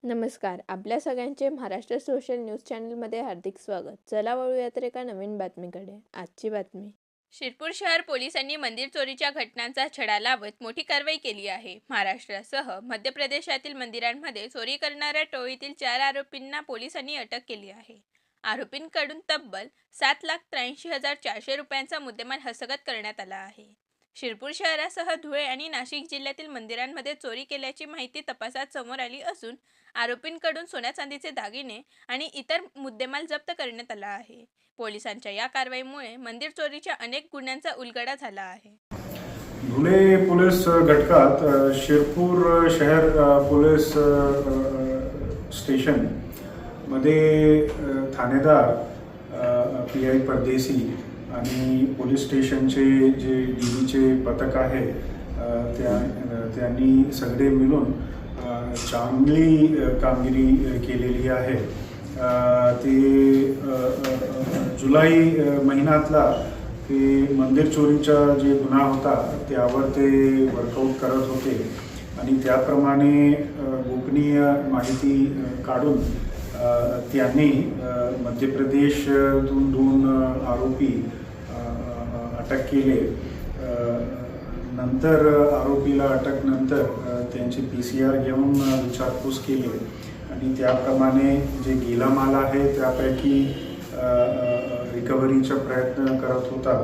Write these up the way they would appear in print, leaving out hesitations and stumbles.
नमस्कार. आपल्या सगळ्यांचे महाराष्ट्र सोशल न्यूज चॅनलमध्ये हार्दिक स्वागत. चला वळूया तर एका नवीन बातमीकडे. आजची बातमी. शिरपूर शहर पोलिसांनी मंदिर चोरीच्या घटनांचा छडा लावत मोठी कारवाई केली आहे. महाराष्ट्रासह मध्य प्रदेशातील मंदिरांमध्ये चोरी करणाऱ्या टोळीतील 4 आरोपींना पोलिसांनी अटक केली आहे. आरोपींकडून तब्बल 7,83,400 रुपयांचा मुद्देमाल हस्तगत करण्यात आला आहे. शिरपूर शहरासह धुळे आणि नाशिक जिल्ह्यातील मंदिरांमध्ये चोरी केल्याची माहिती तपासात समोर आली असून आरोपींकडून सोन्या चांदीचे दागिने आणि इतर मुद्देमाल जप्त करण्यात आला आहे. पोलिसांच्या या कारवाईमुळे मंदिर चोरीच्या अनेक गुन्ह्यांचा उलगडा झाला आहे. धुळे पोलीस घटकात शिरपूर शहर पोलीस स्टेशन मध्ये ठाणेदार PI परदेसी आणि पोलीस स्टेशनचे जे DBचे पथक आहे त्यांनी सगळे मिळून चांगली कामगिरी केलेली आहे. ते जुलै महिन्यातला ते मंदिर चोरीचा जे गुन्हा होता त्यावर ते वर्कआउट करत होते आणि त्याप्रमाणे गोपनीय माहिती काढून त्यांनी मध्य प्रदेशतून 2 आरोपी अटक केले. नंतर आरोपीला अटक नंतर त्यांची PCR घेऊन विचारपूस केली आणि त्याप्रमाणे जे गेला माल आहे त्यापैकी रिकव्हरीचा प्रयत्न करत होता.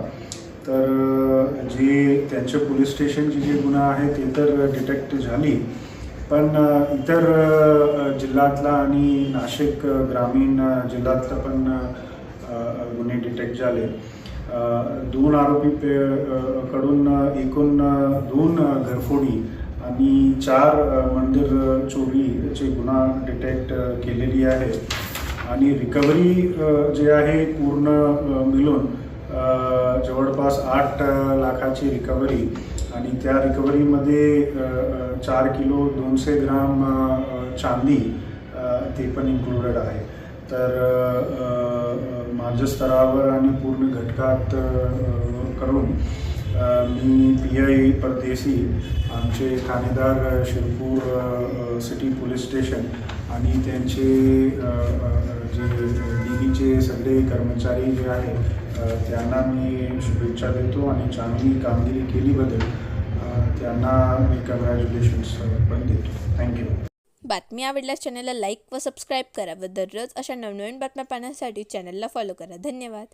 तर जे त्यांचे पोलीस स्टेशनचे जे गुन्हा आहे ते तर डिटेक्ट झाली, पण इतर जिल्ह्यातला आणि नाशिक ग्रामीण जिल्ह्यातला पण गुन्हे डिटेक्ट झाले. 2 आरोपी कडून एकूण 2 घरफोडी आणि 4 मंदिर चोरीचे गुन्हा डिटेक्ट केलेली आहे आणि रिकव्हरी जे आहे पूर्ण मिळून जवळपास 8 लाखाची रिकव्हरी आणि त्या रिकव्हरीमध्ये 4 किलो 200 ग्राम चांदी ते पण इन्क्लुडेड आहे. तर माझ्या स्तरावर आणि पूर्ण घटकात करून मी PI परदेसी, आमचे ठाणेदार शिरपूर सिटी पोलीस स्टेशन आणि त्यांचे जे DBचे सगळे कर्मचारी जे आहे त्यांना मी शुभेच्छा देतो आणि चांगली कामगिरी केलीबद्दल त्यांना मी कॉंग्रॅच्युलेशन्स पण देतो. थँक्यू. बातमी आवडल्यास चॅनलला लाईक व सबस्क्राईब करा व दररोज अशा नवनवीन बातम्या पाहण्यासाठी चॅनलला फॉलो करा. धन्यवाद.